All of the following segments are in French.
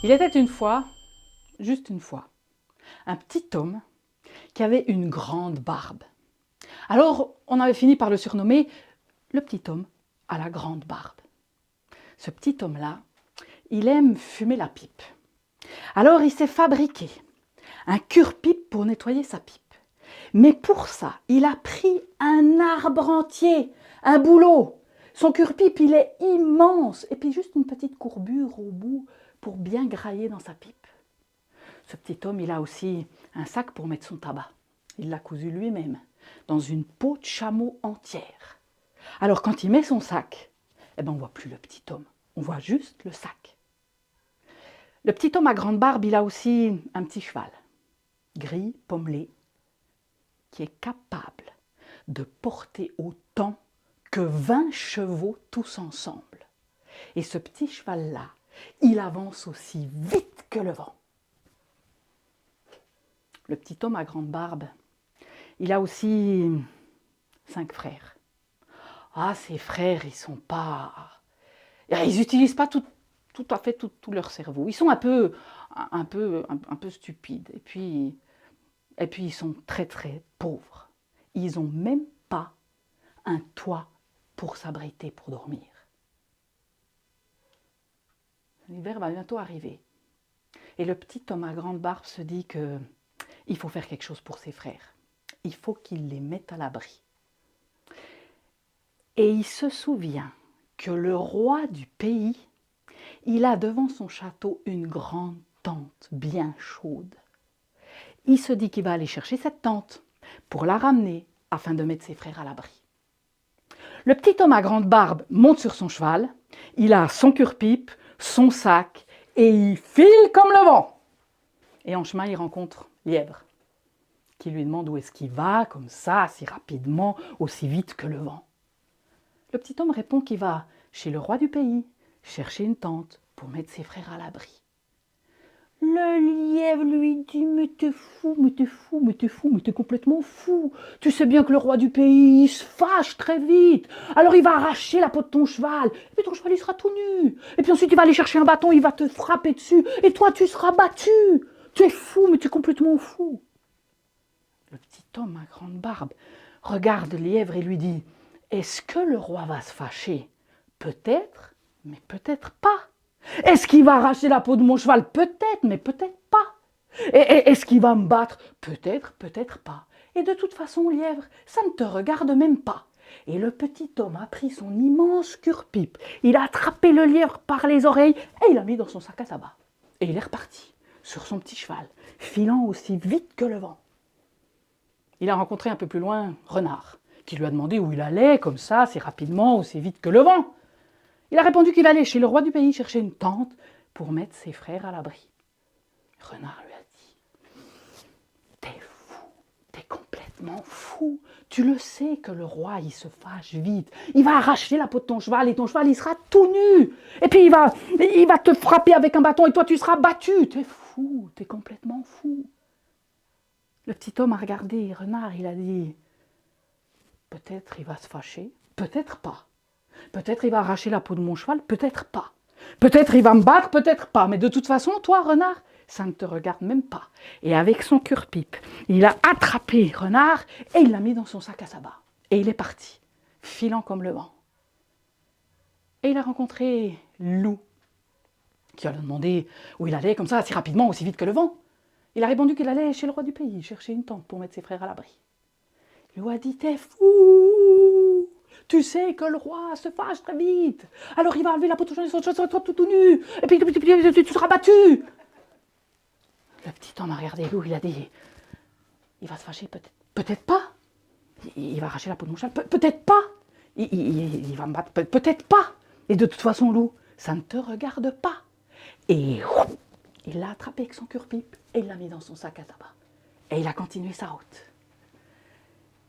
Il était une fois, juste une fois, un petit homme qui avait une grande barbe. Alors, on avait fini par le surnommer le petit homme à la grande barbe. Ce petit homme-là, il aime fumer la pipe. Alors, il s'est fabriqué un cure-pipe pour nettoyer sa pipe. Mais pour ça, il a pris un arbre entier, un bouleau. Son cure-pipe, il est immense. Et puis juste une petite courbure au bout pour bien grailler dans sa pipe. Ce petit homme, il a aussi un sac pour mettre son tabac. Il l'a cousu lui-même, dans une peau de chameau entière. Alors quand il met son sac, on ne voit plus le petit homme, on voit juste le sac. Le petit homme à grande barbe, il a aussi un petit cheval, gris, pommelé, qui est capable de porter autant que 20 chevaux tous ensemble. Et ce petit cheval-là, il avance aussi vite que le vent. Le petit homme à grande barbe, il a aussi 5 frères. Ah, ces frères, ils n'utilisent pas tout à fait tout leur cerveau. Ils sont un peu stupides. Et puis, ils sont très, très pauvres. Ils n'ont même pas un toit pour s'abriter, pour dormir. L'hiver va bientôt arriver. Et le petit homme à grande barbe se dit qu'il faut faire quelque chose pour ses frères. Il faut qu'il les mette à l'abri. Et il se souvient que le roi du pays, il a devant son château une grande tente bien chaude. Il se dit qu'il va aller chercher cette tente pour la ramener afin de mettre ses frères à l'abri. Le petit homme à grande barbe monte sur son cheval, il a son cure-pipe, son sac et il file comme le vent. Et en chemin, il rencontre Lièvre qui lui demande où est-ce qu'il va, comme ça, si rapidement, aussi vite que le vent. Le petit homme répond qu'il va chez le roi du pays chercher une tente pour mettre ses frères à l'abri. Le lièvre lui dit « Mais t'es fou, mais t'es fou, mais t'es fou, mais t'es complètement fou. Tu sais bien que le roi du pays, il se fâche très vite. Alors il va arracher la peau de ton cheval. Et puis ton cheval, il sera tout nu. Et puis ensuite, il va aller chercher un bâton, il va te frapper dessus. Et toi, tu seras battu. Tu es fou, mais tu es complètement fou. » Le petit homme à grande barbe regarde le lièvre et lui dit « Est-ce que le roi va se fâcher? Peut-être, mais peut-être pas. Est-ce qu'il va arracher la peau de mon cheval? Peut-être, mais peut-être pas. Est-ce qu'il va me battre? Peut-être, peut-être pas. Et de toute façon, lièvre, ça ne te regarde même pas. » Et le petit homme a pris son immense cure-pipe, il a attrapé le lièvre par les oreilles et il l'a mis dans son sac à tabac. Et il est reparti sur son petit cheval, filant aussi vite que le vent. Il a rencontré un peu plus loin Renard, qui lui a demandé où il allait, comme ça, si rapidement, aussi vite que le vent. Il a répondu qu'il allait chez le roi du pays chercher une tente pour mettre ses frères à l'abri. Renard lui a dit « T'es fou, t'es complètement fou. Tu le sais que le roi, il se fâche vite. Il va arracher la peau de ton cheval et ton cheval, il sera tout nu. Et puis, il va te frapper avec un bâton et toi, tu seras battu. T'es fou, t'es complètement fou. » Le petit homme a regardé Renard, il a dit « Peut-être il va se fâcher, peut-être pas. Peut-être il va arracher la peau de mon cheval, peut-être pas. Peut-être il va me battre, peut-être pas. Mais de toute façon, toi, Renard, ça ne te regarde même pas. » Et avec son cure-pipe, il a attrapé Renard et il l'a mis dans son sac à sabbat. Et il est parti, filant comme le vent. Et il a rencontré Loup, qui a demandé où il allait, comme ça, assez rapidement, aussi vite que le vent. Il a répondu qu'il allait chez le roi du pays chercher une tente pour mettre ses frères à l'abri. Loup a dit « T'es fou! Tu sais que le roi se fâche très vite. Alors il va enlever la peau de ton cheval, toi tout nu. Et puis tu seras battu. » Le petit homme a regardé Loup, il a dit « Il va se fâcher, peut-être pas. Il va arracher la peau de mon cheval, peut-être pas. Il va me battre, peut-être pas. Et de toute façon, Loup, ça ne te regarde pas. » Et il l'a attrapé avec son cure-pipe et il l'a mis dans son sac à tabac. Et il a continué sa route.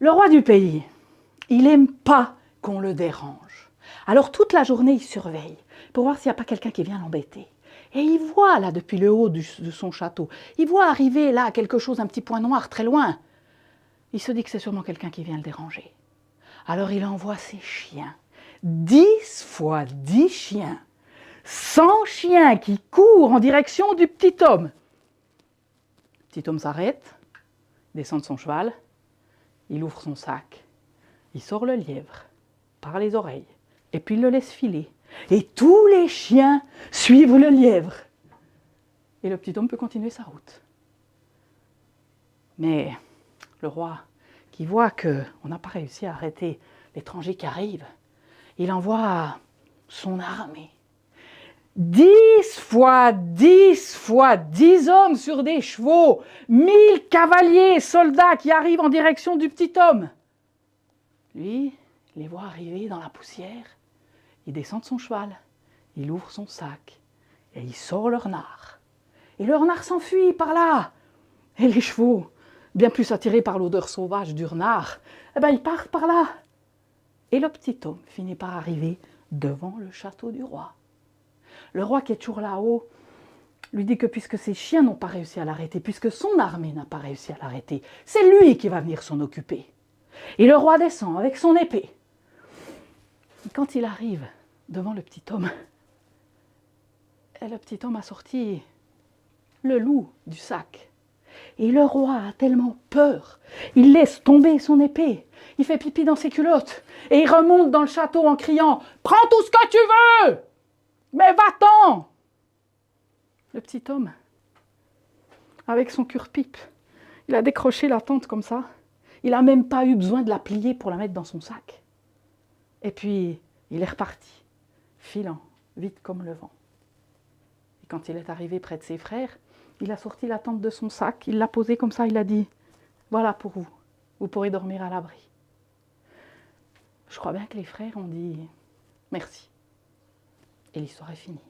Le roi du pays, il n'aime pas qu'on le dérange. Alors toute la journée, il surveille pour voir s'il n'y a pas quelqu'un qui vient l'embêter. Et il voit là, depuis le haut de son château, il voit arriver là quelque chose, un petit point noir très loin. Il se dit que c'est sûrement quelqu'un qui vient le déranger. Alors il envoie ses chiens, 10 fois 10 chiens, 100 chiens qui courent en direction du petit homme. Le petit homme s'arrête, descend de son cheval, il ouvre son sac, il sort le lièvre par les oreilles, et puis il le laisse filer. Et tous les chiens suivent le lièvre. Et le petit homme peut continuer sa route. Mais le roi, qui voit qu'on n'a pas réussi à arrêter l'étranger qui arrive, il envoie son armée. 10 fois 10 fois 10 hommes sur des chevaux, 1000 cavaliers, soldats qui arrivent en direction du petit homme. Lui, il les voit arriver dans la poussière, il descend de son cheval, il ouvre son sac et il sort le renard. Et le renard s'enfuit par là. Et les chevaux, bien plus attirés par l'odeur sauvage du renard, ils partent par là. Et le petit homme finit par arriver devant le château du roi. Le roi qui est toujours là-haut lui dit que puisque ses chiens n'ont pas réussi à l'arrêter, puisque son armée n'a pas réussi à l'arrêter, c'est lui qui va venir s'en occuper. Et le roi descend avec son épée. Et quand il arrive devant le petit homme a sorti le loup du sac. Et le roi a tellement peur, il laisse tomber son épée, il fait pipi dans ses culottes et il remonte dans le château en criant « Prends tout ce que tu veux, mais va-t'en » Le petit homme, avec son cure-pipe, il a décroché la tente comme ça, il n'a même pas eu besoin de la plier pour la mettre dans son sac. Et puis, il est reparti, filant, vite comme le vent. Et quand il est arrivé près de ses frères, il a sorti la tente de son sac, il l'a posée comme ça, il a dit « Voilà pour vous, vous pourrez dormir à l'abri. » Je crois bien que les frères ont dit « Merci ». Et l'histoire est finie.